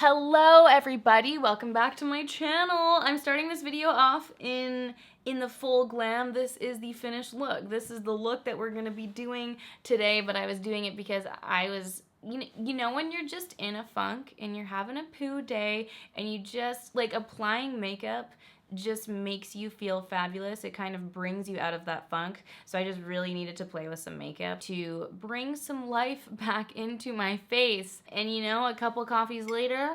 Hello everybody, welcome back to my channel. I'm starting this video off in the full glam. This is the finished look. This is the look that we're gonna be doing today, but I was doing it because I was, you know when you're just in a funk and you're having a poo day and you just, like, applying makeup just makes you feel fabulous. It kind of brings you out of that funk. So I just really needed to play with some makeup to bring some life back into my face. And you know, a couple coffees later,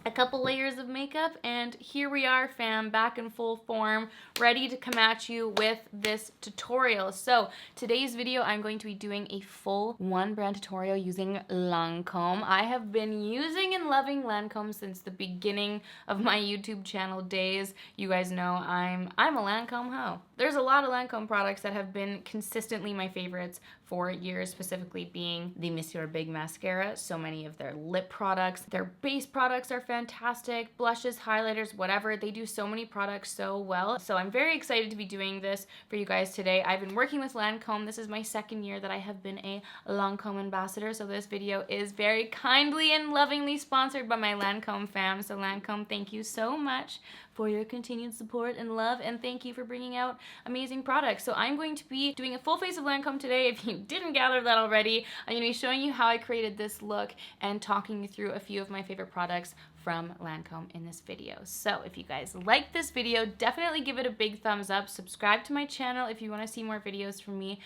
a couple layers of makeup, and here we are, fam, back in full form, ready to come at you with this tutorial. So today's video, I'm going to be doing a full one brand tutorial using Lancome. I have been using and loving Lancome since the beginning of my YouTube channel days. You guys know I'm a Lancome hoe. There's a lot of Lancome products that have been consistently my favorites for years, specifically being the Monsieur Big Mascara. So many of their lip products, their base products are fantastic, blushes, highlighters, whatever. They do so many products so well. So I'm very excited to be doing this for you guys today. I've been working with Lancome. This is my second year that I have been a Lancome ambassador. So this video is very kindly and lovingly sponsored by my Lancome fam. So Lancome, thank you so much for your continued support and love, and thank you for bringing out amazing products. So I'm going to be doing a full face of Lancome today. If you didn't gather that already, I'm going to be showing you how I created this look and talking you through a few of my favorite products from Lancome in this video. So if you guys like this video, definitely give it a big thumbs up. Subscribe to my channel if you want to see more videos from me.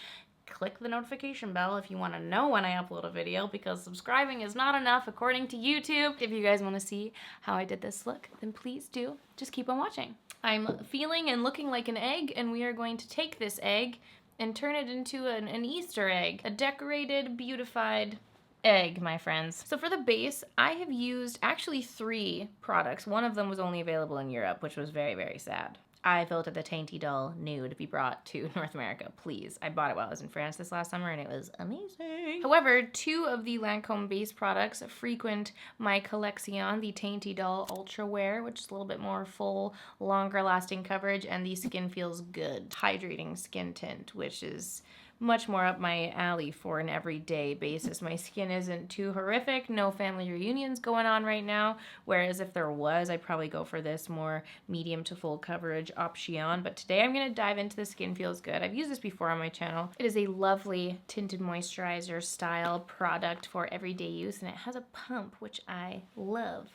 Click the notification bell if you want to know when I upload a video, because subscribing is not enough according to YouTube. If you guys want to see how I did this look, then please do. Just keep on watching. I'm feeling and looking like an egg, and we are going to take this egg and turn it into an Easter egg. A decorated, beautified egg, my friends. So for the base, I have used actually 3 products. One of them was only available in Europe, which was very, very sad. I voted the Teint Idole Nude be brought to North America, please. I bought it while I was in France this last summer and it was amazing. However, 2 of the Lancome base products frequent my collection, the Teint Idole Ultra Wear, which is a little bit more full, longer lasting coverage, and the Skin Feels Good Hydrating Skin Tint, which is much more up my alley for an everyday basis. My skin isn't too horrific, no family reunions going on right now, whereas if there was, I'd probably go for this more medium to full coverage option. But today I'm going to dive into the Skin Feels Good. I've used this before on my channel. It is a lovely tinted moisturizer style product for everyday use, and it has a pump, which I love.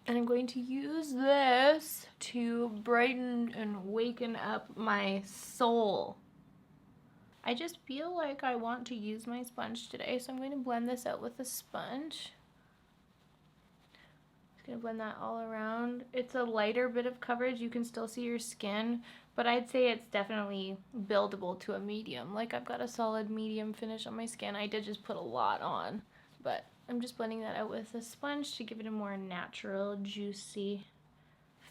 And I'm going to use this to brighten and waken up my soul. I just feel like I want to use my sponge today, so I'm going to blend this out with a sponge. Just going to blend that all around. It's a lighter bit of coverage. You can still see your skin, but I'd say it's definitely buildable to a medium. Like, I've got a solid medium finish on my skin. I did just put a lot on, but I'm just blending that out with a sponge to give it a more natural, juicy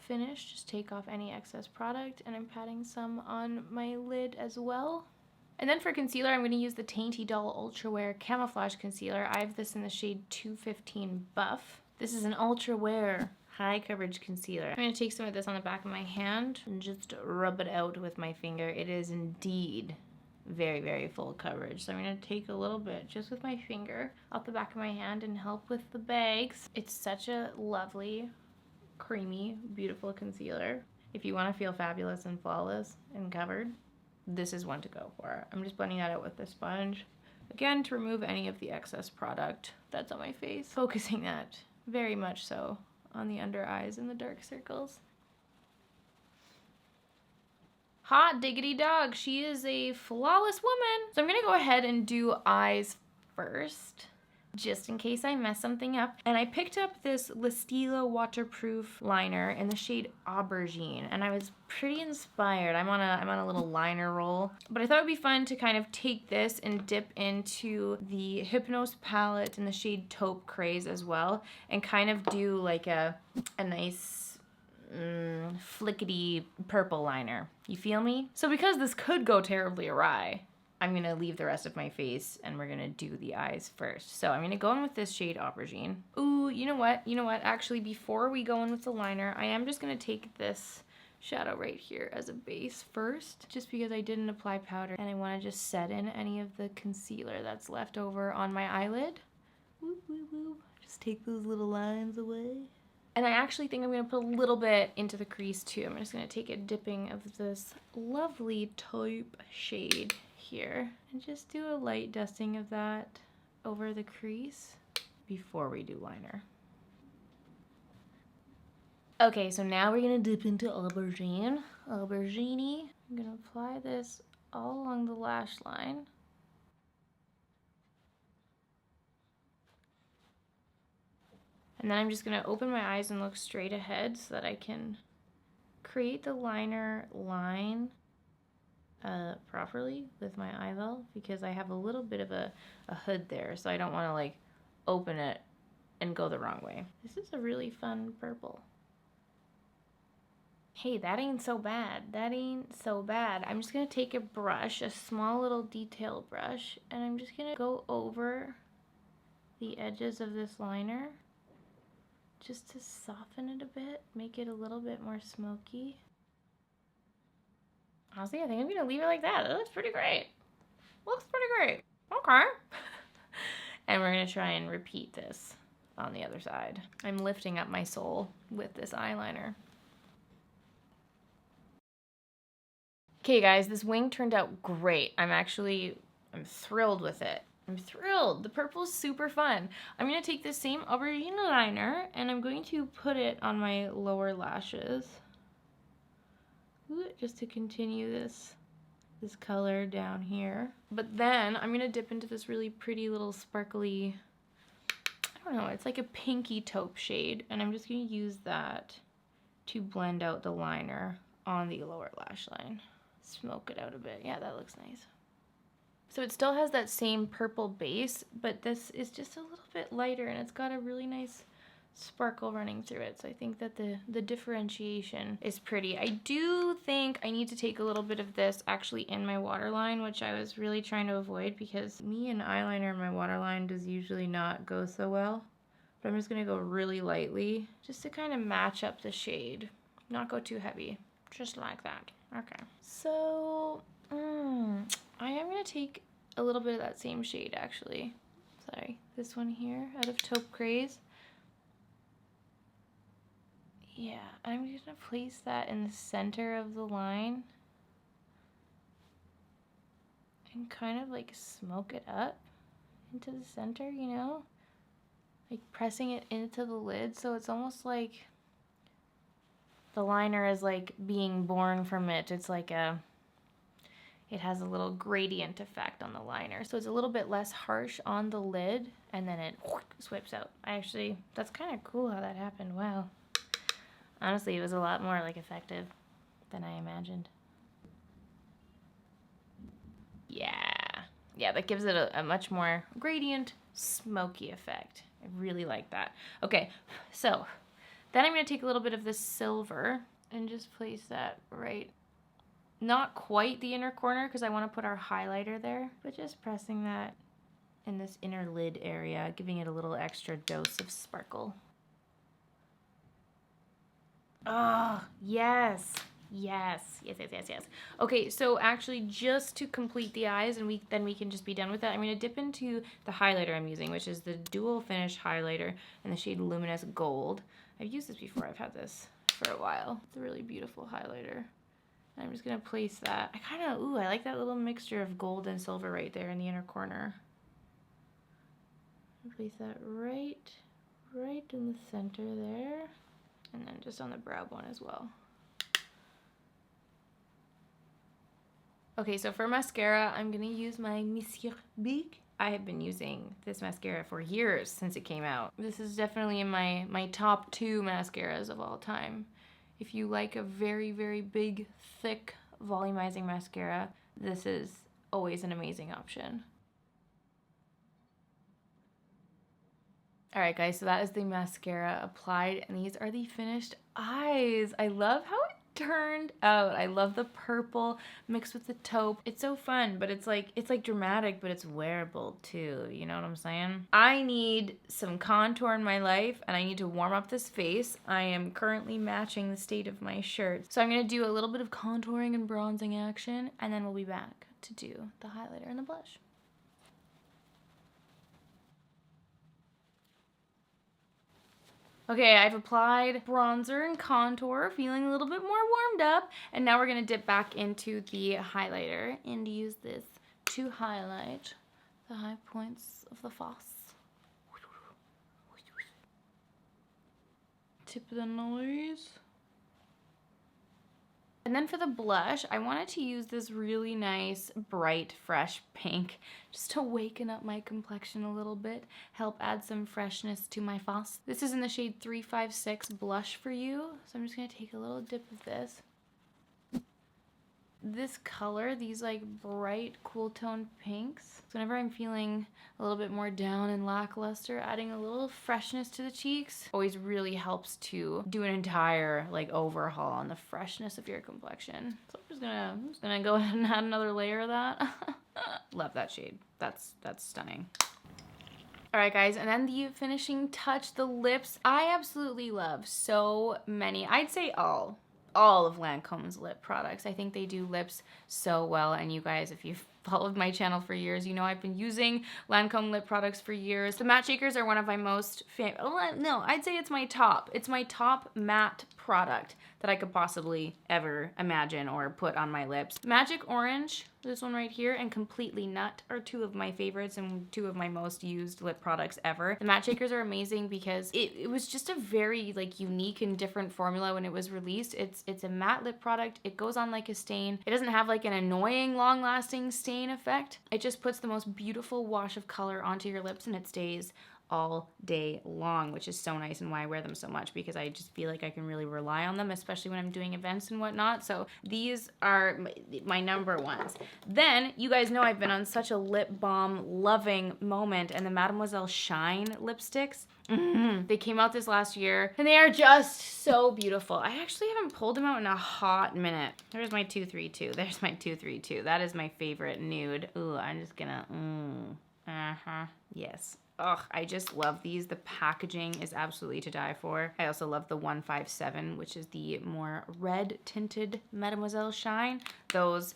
finish. Just take off any excess product, and I'm patting some on my lid as well. And then for concealer, I'm going to use the Teint Idole Ultra Wear Camouflage Concealer. I have this in the shade 215 Buff. This is an Ultra Wear high coverage concealer. I'm going to take some of this on the back of my hand and just rub it out with my finger. It is indeed very, very full coverage. So I'm going to take a little bit just with my finger off the back of my hand and help with the bags. It's such a lovely, creamy, beautiful concealer. If you want to feel fabulous and flawless and covered, this is one to go for. I'm just blending that out with the sponge, again, to remove any of the excess product that's on my face. Focusing that very much so on the under eyes and the dark circles. Hot diggity dog, she is a flawless woman. So I'm gonna go ahead and do eyes first, just in case I mess something up. And I picked up this Stylo waterproof liner in the shade Aubergine, and I was pretty inspired. I'm on a little liner roll, but I thought it'd be fun to kind of take this and dip into the Hypnose Palette in the shade Taupe Craze as well, and kind of do like a nice flickety purple liner. You feel me? So because this could go terribly awry, I'm going to leave the rest of my face and we're going to do the eyes first. So I'm going to go in with this shade Aubergine. Ooh, you know what? Actually, before we go in with the liner, I am just going to take this shadow right here as a base first, just because I didn't apply powder and I want to just set in any of the concealer that's left over on my eyelid. Whoop, whoop, whoop. Just take those little lines away. And I actually think I'm going to put a little bit into the crease too. I'm just going to take a dipping of this lovely taupe shade here and just do a light dusting of that over the crease before we do liner. Okay, so now we're going to dip into Aubergine. Aubergine. I'm going to apply this all along the lash line. And then I'm just going to open my eyes and look straight ahead so that I can create the liner line properly with my eyeball, because I have a little bit of a hood there, so I don't want to like open it and go the wrong way. This is a really fun purple. Hey, that ain't so bad. That ain't so bad. I'm just going to take a brush, a small little detail brush, and I'm just going to go over the edges of this liner just to soften it a bit, make it a little bit more smoky. Honestly, I think I'm gonna leave it like that. It looks pretty great. Looks pretty great. Okay. And we're gonna try and repeat this on the other side. I'm lifting up my soul with this eyeliner. Okay guys, this wing turned out great. I'm thrilled with it. I'm thrilled. The purple is super fun. I'm going to take this same Aubergine liner and I'm going to put it on my lower lashes. Just to continue this color down here. But then I'm going to dip into this really pretty little sparkly, I don't know, it's like a pinky taupe shade. And I'm just going to use that to blend out the liner on the lower lash line. Smoke it out a bit. Yeah, that looks nice. So it still has that same purple base, but this is just a little bit lighter and it's got a really nice sparkle running through it. So I think that the differentiation is pretty. I do think I need to take a little bit of this actually in my waterline, which I was really trying to avoid because me and eyeliner in my waterline does usually not go so well. But I'm just going to go really lightly just to kind of match up the shade. Not go too heavy. Just like that. Okay. So I am going to take a little bit of that same shade actually. Sorry, this one here out of Taupe Craze. Yeah, I'm just going to place that in the center of the line and kind of like smoke it up into the center, you know? Like pressing it into the lid so it's almost like the liner is like being born from it. It's like it has a little gradient effect on the liner. So it's a little bit less harsh on the lid and then it swips out. That's kind of cool how that happened. Wow. Honestly, it was a lot more like effective than I imagined. Yeah, that gives it a much more gradient, smoky effect. I really like that. Okay, so then I'm going to take a little bit of this silver and just place that right, not quite the inner corner because I want to put our highlighter there, but just pressing that in this inner lid area, giving it a little extra dose of sparkle. Oh, yes. Okay, so actually just to complete the eyes and then we can just be done with that, I'm going to dip into the highlighter I'm using, which is the Dual Finish Highlighter in the shade Luminous Gold. I've used this before. I've had this for a while. It's a really beautiful highlighter. I'm just going to place that. I like that little mixture of gold and silver right there in the inner corner. Place that right in the center there. And then just on the brow bone as well. Okay, so for mascara, I'm going to use my Monsieur Big. I have been using this mascara for years since it came out. This is definitely in my top 2 mascaras of all time. If you like a very, very big, thick, volumizing mascara, this is always an amazing option. Alright guys, so that is the mascara applied, and these are the finished eyes. I love how it turned out. I love the purple mixed with the taupe. It's so fun, but it's like dramatic, but it's wearable too. You know what I'm saying? I need some contour in my life, and I need to warm up this face. I am currently matching the state of my shirt. So I'm going to do a little bit of contouring and bronzing action, and then we'll be back to do the highlighter and the blush. Okay, I've applied bronzer and contour, feeling a little bit more warmed up. And now we're gonna dip back into the highlighter and use this to highlight the high points of the face. Tip of the nose. And then for the blush, I wanted to use this really nice, bright, fresh pink just to waken up my complexion a little bit, help add some freshness to my face. This is in the shade 356 Blush for You. So I'm just gonna take a little dip of this. This color, these like bright, cool toned pinks. So whenever I'm feeling a little bit more down and lackluster, adding a little freshness to the cheeks always really helps to do an entire like overhaul on the freshness of your complexion. So I'm just gonna go ahead and add another layer of that. Love that shade. That's stunning. All right, guys, and then the finishing touch, the lips. I absolutely love so many. I'd say all of Lancome's lip products. I think they do lips so well, and you guys, if you've followed my channel for years, you know I've been using Lancome lip products for years. The matte shakers are one of my most I'd say it's my top. It's my top matte product that I could possibly ever imagine or put on my lips. Magic Orange, this one right here, and Completely Nut are two of my favorites and two of my most used lip products ever. The matte shakers are amazing because it was just a very like unique and different formula when it was released. It's a matte lip product. It goes on like a stain. It doesn't have like an annoying long-lasting stain effect. It just puts the most beautiful wash of color onto your lips and it stays all day long, which is so nice and why I wear them so much, because I just feel like I can really rely on them, especially when I'm doing events and whatnot. So these are my number ones. Then you guys know I've been on such a lip balm loving moment, and the Mademoiselle Shine lipsticks. They came out this last year and they are just so beautiful. I actually haven't pulled them out in a hot minute. There's my 232. There's my 232. That is my favorite nude. Ooh, I'm just gonna, yes. Ugh, I just love these. The packaging is absolutely to die for. I also love the 157, which is the more red tinted Mademoiselle Shine. Those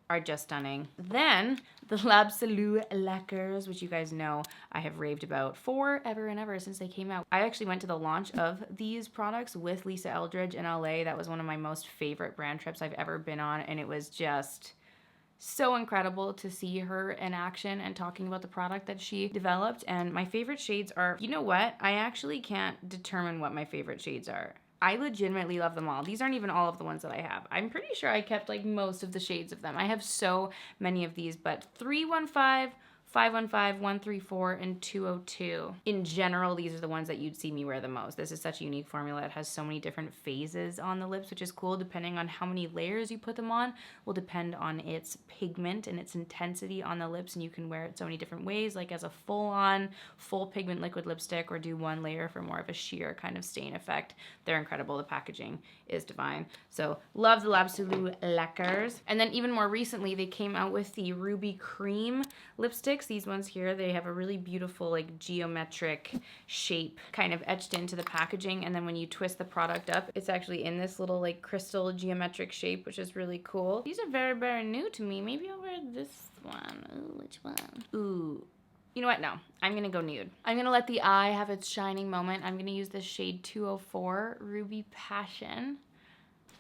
are just stunning. Then the L'Absolu Lacquers, which you guys know I have raved about forever and ever since they came out. I actually went to the launch of these products with Lisa Eldridge in LA. That was one of my most favorite brand trips I've ever been on, and it was just so incredible to see her in action and talking about the product that she developed. And my favorite shades are, you know what? I actually can't determine what my favorite shades are. I legitimately love them all. These aren't even all of the ones that I have. I'm pretty sure I kept like most of the shades of them. I have so many of these, but 315, 515, 134, and 202. In general, these are the ones that you'd see me wear the most. This is such a unique formula. It has so many different phases on the lips, which is cool. Depending on how many layers you put them on will depend on its pigment and its intensity on the lips, and you can wear it so many different ways, like as a full-on, full pigment liquid lipstick, or do one layer for more of a sheer kind of stain effect. They're incredible. The packaging is divine. So love the L'Absolu Lacquers. And then even more recently, they came out with the Ruby Cream lipstick. These ones here, they have a really beautiful like geometric shape kind of etched into the packaging, and then when you twist the product up, it's actually in this little like crystal geometric shape, which is really cool. These are very, very new to me. Maybe I'll wear this one. Ooh, which one? Ooh. You know what? No, I'm gonna go nude. I'm gonna let the eye have its shining moment. I'm gonna use this shade 204 Ruby Passion.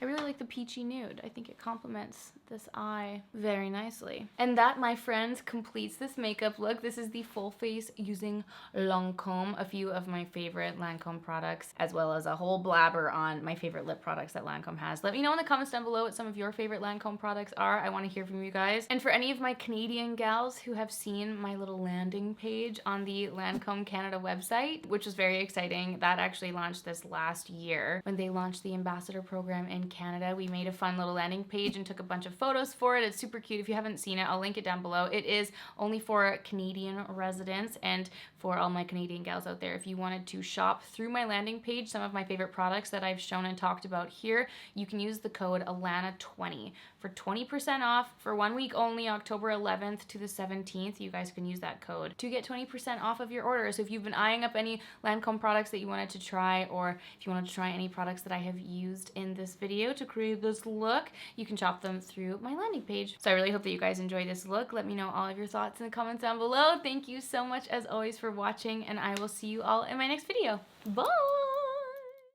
I really like the peachy nude. I think it complements this eye very nicely. And that, my friends, completes this makeup look. This is the full face using Lancome, a few of my favorite Lancome products, as well as a whole blabber on my favorite lip products that Lancome has. Let me know in the comments down below what some of your favorite Lancome products are. I want to hear from you guys. And for any of my Canadian gals who have seen my little landing page on the Lancome Canada website, which was very exciting, that actually launched this last year when they launched the ambassador program in Canada. We made a fun little landing page and took a bunch of photos for it. It's super cute. If you haven't seen it, I'll link it down below. It is only for Canadian residents and for all my Canadian gals out there. If you wanted to shop through my landing page, some of my favorite products that I've shown and talked about here, you can use the code ALANA20 for 20% off for 1 week only, October 11th to the 17th. You guys can use that code to get 20% off of your order. So if you've been eyeing up any Lancome products that you wanted to try, or if you wanted to try any products that I have used in this video to create this look, you can shop them through my landing page. So I really hope that you guys enjoy this look. Let me know all of your thoughts in the comments down below. Thank you so much as always for watching, and I will see you all in my next video. Bye!